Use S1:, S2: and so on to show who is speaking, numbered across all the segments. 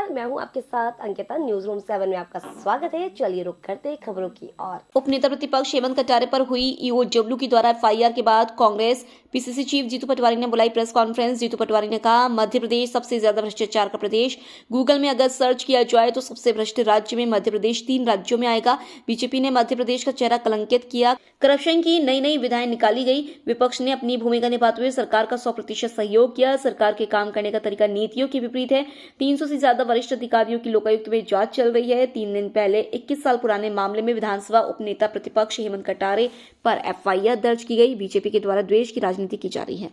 S1: नमस्कार, मैं हूं आपके साथ अंकिता। न्यूज रूम 7 में आपका स्वागत है। चलिए रुक करते हैं खबरों की ओर।
S2: उपनेता प्रतिपक्ष हेमंत कटारे पर हुई ईओडब्ल्यू के द्वारा एफआईआर के बाद कांग्रेस पीसीसी चीफ जीतू पटवारी ने बुलाई प्रेस कॉन्फ्रेंस। जीतू पटवारी ने कहा, मध्य प्रदेश सबसे ज्यादा भ्रष्टाचार का प्रदेश। गूगल में अगर सर्च किया जाए तो सबसे भ्रष्ट राज्य में मध्य प्रदेश 3 राज्यों में आएगा। बीजेपी ने मध्य प्रदेश का चेहरा कलंकित किया। करप्शन की नई नई विधाएं निकाली गई। विपक्ष ने अपनी भूमिका निभाते हुए सरकार का 100% सहयोग किया। सरकार के काम करने का तरीका नीतियों के विपरीत है। 300 से ज्यादा वरिष्ठ अधिकारियों की लोकायुक्त में जांच चल रही है। 3 दिन पहले 21 साल पुराने मामले में विधानसभा उपनेता प्रतिपक्ष हेमंत कटारे पर एफआईआर दर्ज की गई। बीजेपी के द्वारा द्वेष की राजनीति की जा रही है।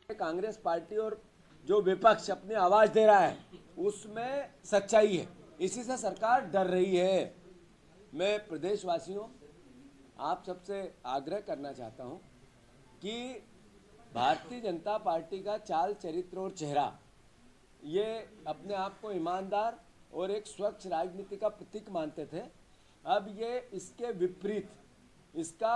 S3: कांग्रेस पार्टी और जो विपक्ष अपनी आवाज दे रहा है उसमें सच्चाई है, इसी से सरकार डर रही है। मैं प्रदेशवासियों आप सबसे आग्रह करना चाहता हूं कि भारतीय जनता पार्टी का चाल चरित्र और चेहरा ये अपने आप को ईमानदार और एक स्वच्छ राजनीति का प्रतीक मानते थे। अब ये इसके विपरीत इसका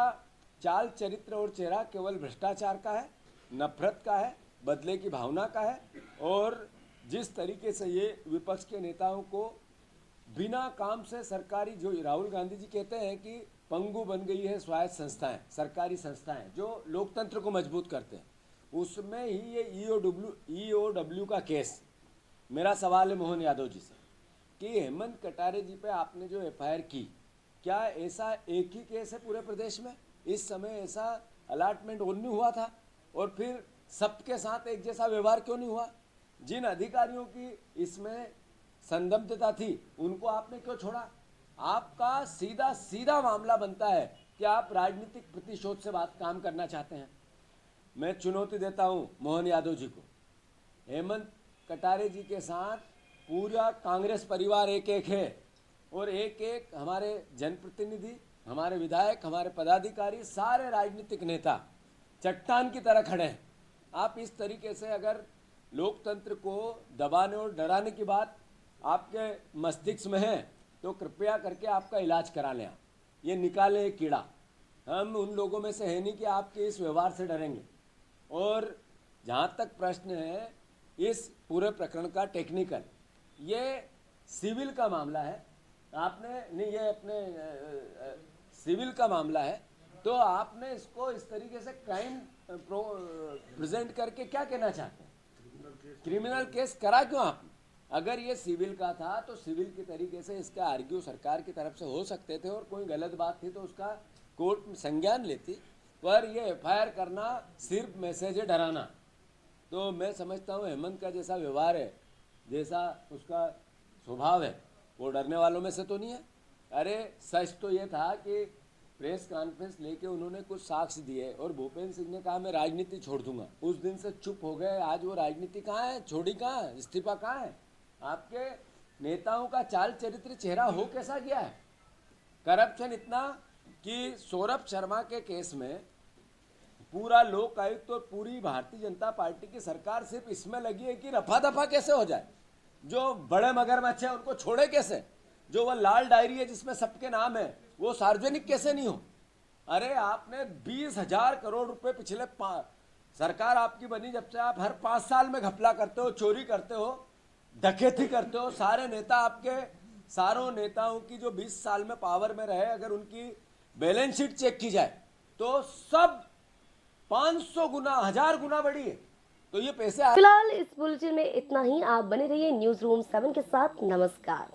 S3: चाल चरित्र और चेहरा केवल भ्रष्टाचार का है, नफरत का है, बदले की भावना का है। और जिस तरीके से ये विपक्ष के नेताओं को बिना काम से सरकारी, जो राहुल गांधी जी कहते हैं कि पंगु बन गई है स्वायत्त संस्थाएं, सरकारी संस्थाएं जो लोकतंत्र को मजबूत करते हैं, उसमें ही ये ईओडब्ल्यू का केस। मेरा सवाल है मोहन यादव जी से कि हेमंत कटारे जी पे आपने जो एफआईआर की, क्या ऐसा एक ही केस है पूरे प्रदेश में? इस समय ऐसा अलॉटमेंट और नहीं हुआ था? और फिर सबके साथ एक जैसा व्यवहार क्यों नहीं हुआ? जिन अधिकारियों की इसमें संदिग्धता थी उनको आपने क्यों छोड़ा? आपका सीधा सीधा मामला बनता है कि आप राजनीतिक प्रतिशोध से बात काम करना चाहते हैं। मैं चुनौती देता हूं मोहन यादव जी को। हेमंत कटारे जी के साथ पूरा कांग्रेस परिवार एक एक है और एक एक हमारे जनप्रतिनिधि, हमारे विधायक, हमारे पदाधिकारी, सारे राजनीतिक नेता चट्टान की तरह खड़े हैं। आप इस तरीके से अगर लोकतंत्र को दबाने और डराने की बात आपके मस्तिष्क में है तो कृपया करके आपका इलाज करा लें। ये निकालें ये कीड़ा। हम उन लोगों में से है नहीं कि आपके इस व्यवहार से डरेंगे। और जहाँ तक प्रश्न है इस पूरे प्रकरण का टेक्निकल, ये सिविल का मामला है। आपने नहीं, ये अपने सिविल का मामला है, तो आपने इसको इस तरीके से क्राइम प्रेजेंट करके क्या कहना चाहते हैं? क्रिमिनल केस करा क्यों आपने? अगर ये सिविल का था तो सिविल की तरीके से इसका आर्ग्यू सरकार की तरफ से हो सकते थे और कोई गलत बात थी तो उसका कोर्ट में संज्ञान लेती। पर ये एफआईआर करना सिर्फ मैसेज है, डराना। तो मैं समझता हूँ हेमंत का जैसा व्यवहार है, जैसा उसका स्वभाव है, वो डरने वालों में से तो नहीं है। अरे सच तो ये था कि प्रेस कॉन्फ्रेंस लेके उन्होंने कुछ साक्ष्य दिए और भूपेंद्र सिंह ने कहा मैं राजनीति छोड़ दूंगा। उस दिन से चुप हो गए। आज वो राजनीति कहाँ है? छोड़ी कहाँ है? इस्तीफा कहाँ है? आपके नेताओं का चाल चरित्र चेहरा हो कैसा गया है? करप्शन इतना कि सौरभ शर्मा के केस में पूरा लोकायुक्त और पूरी भारतीय जनता पार्टी की सरकार सिर्फ इसमें लगी है कि रफा दफा कैसे हो जाए। जो बड़े मगरमच्छ है उनको छोड़े कैसे? जो वह लाल डायरी है जिसमें सबके नाम है वो सार्वजनिक कैसे नहीं हो? अरे आपने 20,000 करोड़ रुपए पिछले सरकार आपकी बनी जब से आप हर 5 साल में घपला करते हो, चोरी करते हो, डकैती करते हो। सारे नेता आपके, सारों नेताओं की जो 20 साल में पावर में रहे, अगर उनकी बैलेंस शीट चेक की जाए तो सब 500 गुना, 1000 गुना बड़ी है। तो ये पैसे
S1: फिलहाल इस बुलेटिन में इतना ही। आप बने रहिए न्यूज रूम 7 के साथ। नमस्कार।